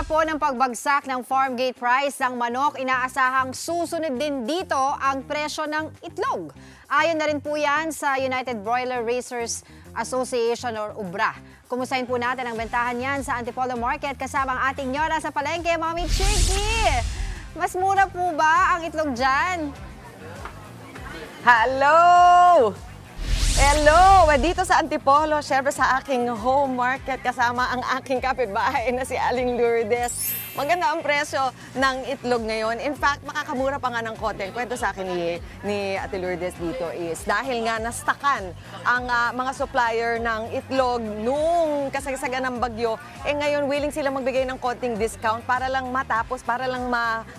po ng pagbagsak ng farm gate price ng manok, inaasahang susunod din dito ang presyo ng itlog. Ayon na rin po yan sa United Broiler Raisers Association or UBRA. Kumustahin po natin ang bentahan yan sa Antipolo Market kasama ang ating Nyora sa palengke, Mami Chicky. Mas mura po ba ang itlog dyan? Hello! Hello! Dito sa Antipolo, syempre sa aking home market kasama ang aking kapitbahay na si Aling Lourdes. Maganda ang presyo ng itlog ngayon. In fact, makakamura pa nga ng konti. Ang kwento sa akin ni Ate Lourdes dito is dahil nga nastakan ang mga supplier ng itlog nung kasagsagan ng bagyo, ngayon willing sila magbigay ng konting discount para lang matapos, para lang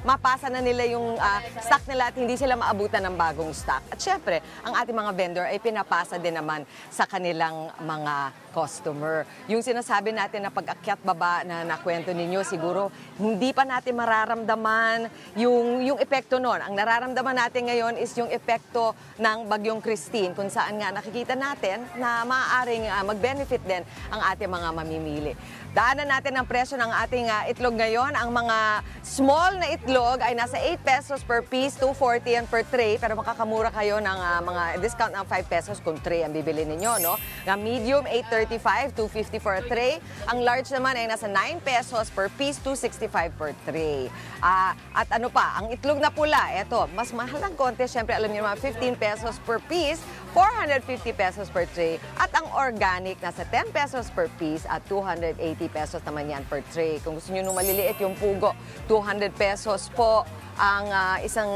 mapasa na nila yung stock nila at hindi sila maabutan ng bagong stock. At syempre, ang ating mga vendor ay pinapasa din naman sa kanilang mga customer. Yung sinasabi natin na pag-akyat baba na nakwento ninyo, siguro hindi pa natin mararamdaman yung epekto nun. Ang nararamdaman natin ngayon is yung epekto ng Bagyong Christine, kung saan nga nakikita natin na maaaring mag-benefit din ang ating mga mamimili. Daanan natin ang presyo ng ating itlog ngayon. Ang mga small na itlog ay nasa 8 pesos per piece, 240 yan per tray. Pero makakamura kayo ng mga discount ng 5 pesos kung tray ang bibili ninyo, no? Ng medium, 8.35, 250 for a tray. Ang large naman ay nasa 9 pesos per piece, 265 per tray. At ano pa, ang itlog na pula, eto, mas mahal ng konti. Siyempre, alam niyo mga 15 pesos per piece, 450 pesos per tray. At ang organic, nasa 10 pesos per piece at 280 pesos naman yan per tray. Kung gusto niyo nung maliliit yung pugo, 200 pesos po ang isang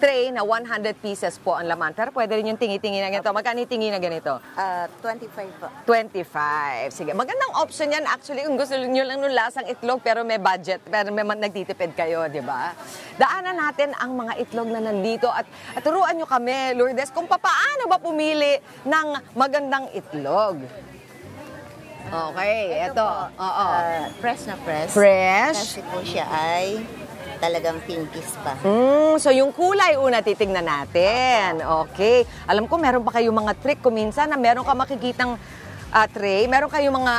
tray na 100 pieces po ang laman. Pero pwede rin yung tingi-tingi na ganito. Magkano yung tingi na ganito? 25 po. 25. Sige. Magandang option yan actually kung gusto niyo lang nung lasang itlog pero may budget, pero may nagtitipid kayo, di ba? Daanan natin ang mga itlog na nandito at turuan nyo kami, Lourdes, kung paano ba pumili ng magandang itlog. Okay, ito. Fresh na fresh. Fresh? Kasi po siya ay talagang pinkies pa. So yung kulay una titingnan natin. Okay. Alam ko meron pa kayong mga trick kung minsan na meron ka makikitang tray, meron kayong mga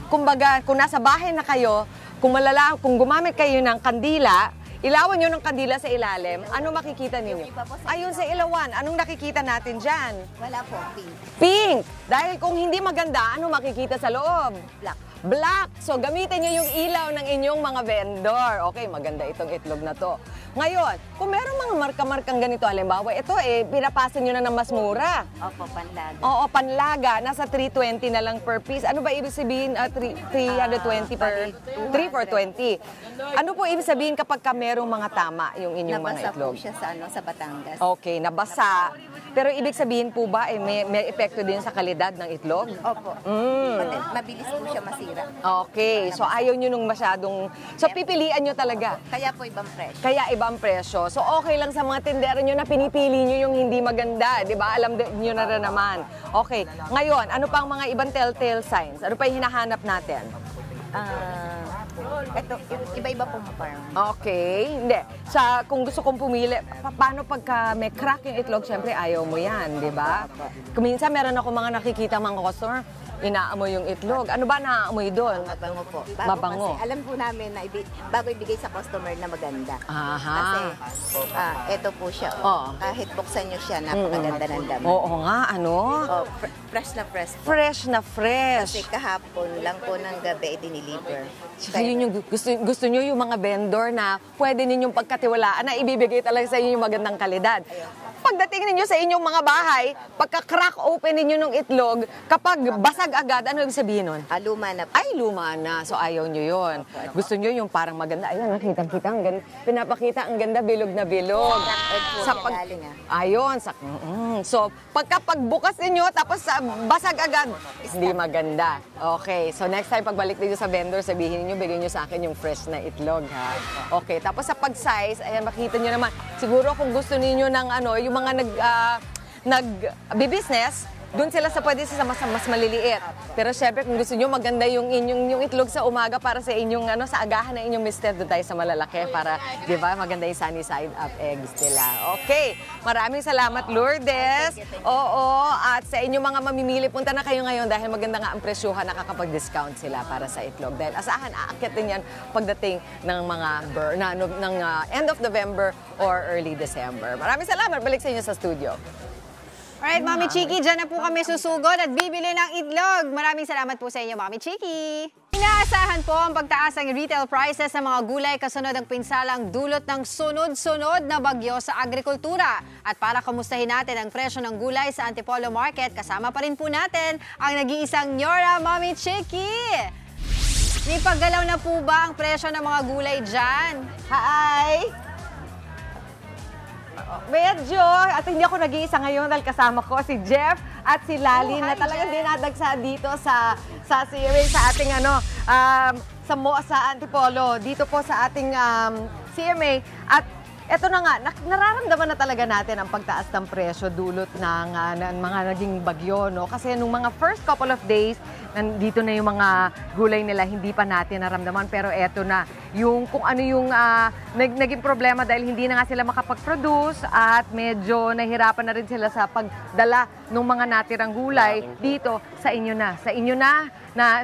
kumbaga kung nasa bahay na kayo, kung gumamit kayo ng kandila, ilawan nyo ng kandila sa ilalim, ano makikita ninyo? Ayun sa ilawan, anong nakikita natin dyan? Wala po, pink. Pink! Dahil kung hindi maganda, ano makikita sa loob? Black. Black! So gamitin nyo yung ilaw ng inyong mga vendor. Okay, maganda itong itlog na to. Ngayon, kung meron mga marka-markang ganito, halimbawa, ito pinapasa nyo na ng mas mura. Opo, panlaga. Oo, panlaga. Nasa 320 na lang per piece. Ano ba ibig sabihin? 320 per... 3 for 20. Ano po ibig sabihin kapag merong mga tama yung inyong mga itlog? Nabasa po siya sa Batangas. Okay, nabasa. Pero ibig sabihin po ba, may epekto din sa kalidad ng itlog? Opo. Mabilis po siya masira. Okay, so ayaw nyo nung masyadong... So pipilian nyo talaga. Kaya po ibang fresh. Kaya ibang presyo. So okay lang sa mga tindero nyo na pinipili nyo yung hindi maganda, di ba? Alam nyo na rin naman. Okay, ngayon, ano pa ang mga ibang telltale signs? Ano pa yung hinahanap natin? Ito, iba-iba po farm. Okay, hindi. Kung gusto kong pumili, paano pagka may crack yung itlog, syempre ayaw mo yan, di ba? Kung minsan meron ako mga nakikita mga customer, inaamoy yung itlog. Ano ba naaamoy doon? Mabango po. Mabango. Kasi alam po namin na bago ibigay sa customer na maganda. Aha. Kasi ito po siya. Kahit buksan nyo siya, napakaganda ng dami. Oo nga, ano? Fresh na fresh po. Fresh na fresh. Kasi kahapon lang po ng gabi i-deliver. So, yun yung gusto nyo yung mga vendor na pwede ninyong pagkatiwalaan na ibibigay talaga sa inyo yung magandang kalidad. Pagdating ninyo sa inyong mga bahay, pagka-crack open ninyo ng itlog, kapag basag agad, ano ibig sabihin nun? Luma na po. Ay, luma na. So, ayaw nyo yun. Gusto nyo yung parang maganda. Ayun, nakita-kita. Pinapakita ang ganda, bilog na bilog. Ayun. So, pagbukas ninyo, tapos basag agad, hindi maganda. Okay. So, next time, pagbalik ninyo sa vendor, sabihin ninyo, bigyan nyo sa akin yung fresh na itlog, ha? Okay. Tapos sa pag-size, ayan, makita nyo naman. Siguro kung gusto ninyo ng yung mga nag-business, doon sila sa pwede sa mas maliliit. Pero syempre, kung gusto nyo maganda yung itlog sa umaga para sa inyong, sa agahan na inyong mister, doon tayo sa malalaki para, di ba, maganda yung sunny side up eggs nila. Okay, maraming salamat, Lourdes. Oo, at sa inyong mga mamimili, punta na kayo ngayon dahil maganda nga ang presyuhan, nakakapag-discount sila para sa itlog. Dahil asahan, aakyat din yan pagdating ng mga end of November or early December. Maraming salamat. Balik sa inyo sa studio. Alright, Mami Chiki, dyan na po kami susugod at bibili ng itlog. Maraming salamat po sa inyo, Mami Chiki. Inaasahan po ang pagtaas ng retail prices ng mga gulay kasunod ng pinsalang dulot ng sunod-sunod na bagyo sa agrikultura. At para kamustahin natin ang presyo ng gulay sa Antipolo Market, kasama pa rin po natin ang nag-iisang Nyora, Mami Chiki. May paggalaw na po ba ang presyo ng mga gulay dyan? Hi! Medyo, at hindi ako nag-iisa ngayon dahil kasama ko si Jeff at si Lali na talagang dinadagsa dito sa series sa ating sa Antipolo, dito po sa ating CMA. At eto na nga, nararamdaman na talaga natin ang pagtaas ng presyo dulot ng mga naging bagyo, no? Kasi nung mga first couple of days, nandito na yung mga gulay nila, hindi pa natin naramdaman. Pero eto na, yung kung ano yung naging problema dahil hindi na nga sila makapag-produce at medyo nahirapan na rin sila sa pagdala ng mga natirang gulay dito sa inyo na. Sa inyo na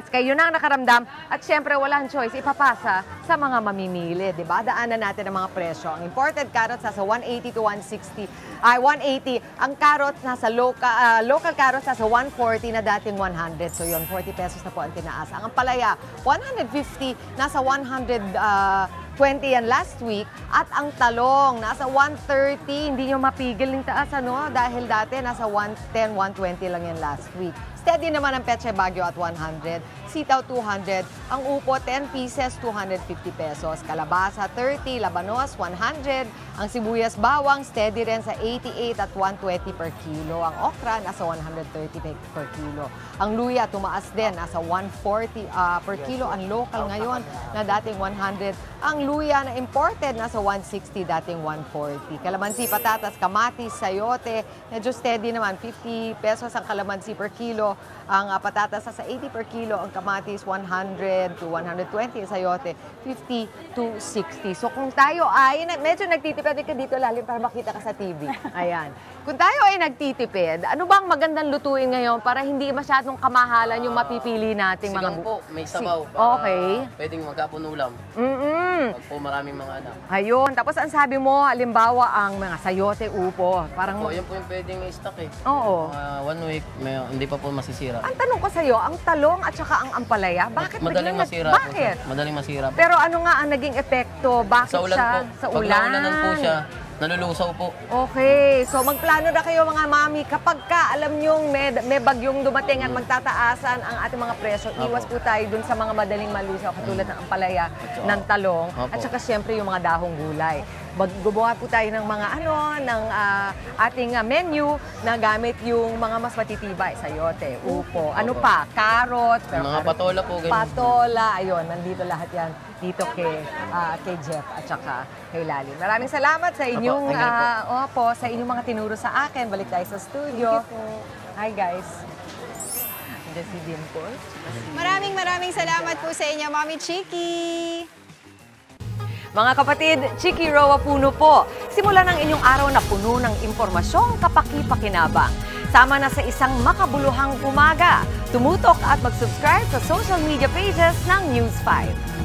kayo na ang nakaramdam at syempre walang choice, ipapasa sa mga mamimili, di ba? Daanan natin ang mga presyo. Ang imported carrots nasa 180 to 160, 180. Ang carrots nasa local carrots nasa 140 na dating 100. So yun, 40 pesos na po ang tinaas. Ang palaya, 150, nasa 120 yan last week. At ang talong, nasa 130. Hindi nyo mapigil yung taas, dahil dati nasa 110, 120 lang yan last week. Steady naman ang Petche Baguio at 100, sitaw 200, ang upo 10 pieces, 250 pesos, kalabasa 30, labanos 100, ang sibuyas bawang steady rin sa 88 at 120 per kilo, ang okra nasa 130 per kilo, ang luya tumaas din, nasa 140 per kilo, ang local ngayon na dating 100, ang luya na imported nasa 160, dating 140, kalamansi, patatas, kamatis, sayote, medyo steady naman, 50 pesos ang kalamansi per kilo, ang patatas sa 80 per kilo, ang kamatis 100 to 120, sayote 50 to 60. So kung tayo ay, medyo nagtitipid ka dito lalim para makita ka sa TV. Ayan. Kung tayo ay nagtitipid, ano bang magandang lutuin ngayon para hindi masyadong kamahalan yung mapipili nating mga... Sigang po, may sabaw. Okay. Pwedeng magkapon ulam. Pag po maraming mga anak. Ayun. Tapos ang sabi mo, halimbawa ang mga sayote, upo. Parang... Yan po yung pwedeng i-stock eh. Oo. 1 week, hindi pa po masisira. Ang tanong ko sa'yo, ang talong at saka ang ampalaya, bakit Madaling masira Bakit? po. Madaling masira po. Pero ano nga ang naging epekto? Bakit Sa ulan siya? po. Sa Pag ulan? naulanan po siya, nalulusaw po. Okay. So magplano na kayo mga mami. Kapag alam nyong may bagyong dumating at magtataasan ang ating mga presyo, iwas po tayo dun sa mga madaling malusaw katulad ng ampalaya, ng talong, at saka siyempre yung mga dahong gulay. Gumawa po tayo ng mga ng ating menu na gamit yung mga mas matitibay, sayote, upo, ano pa, carrots, Mga patola po. Ganyan. patola, ayun, nandito lahat yan dito kay Jeff at saka kay Lali. Maraming salamat sa inyong sa inyong mga tinuro sa akin. Balik tayo sa studio. Hi guys. Diyan si Dimple. Maraming salamat po sa inyo, Mami Chiki. Mga kapatid, Chiki Roa Puno po. Simulan ang inyong araw na puno ng impormasyong kapaki-pakinabang. Sama na sa isang makabuluhang umaga. Tumutok at mag-subscribe sa social media pages ng News 5.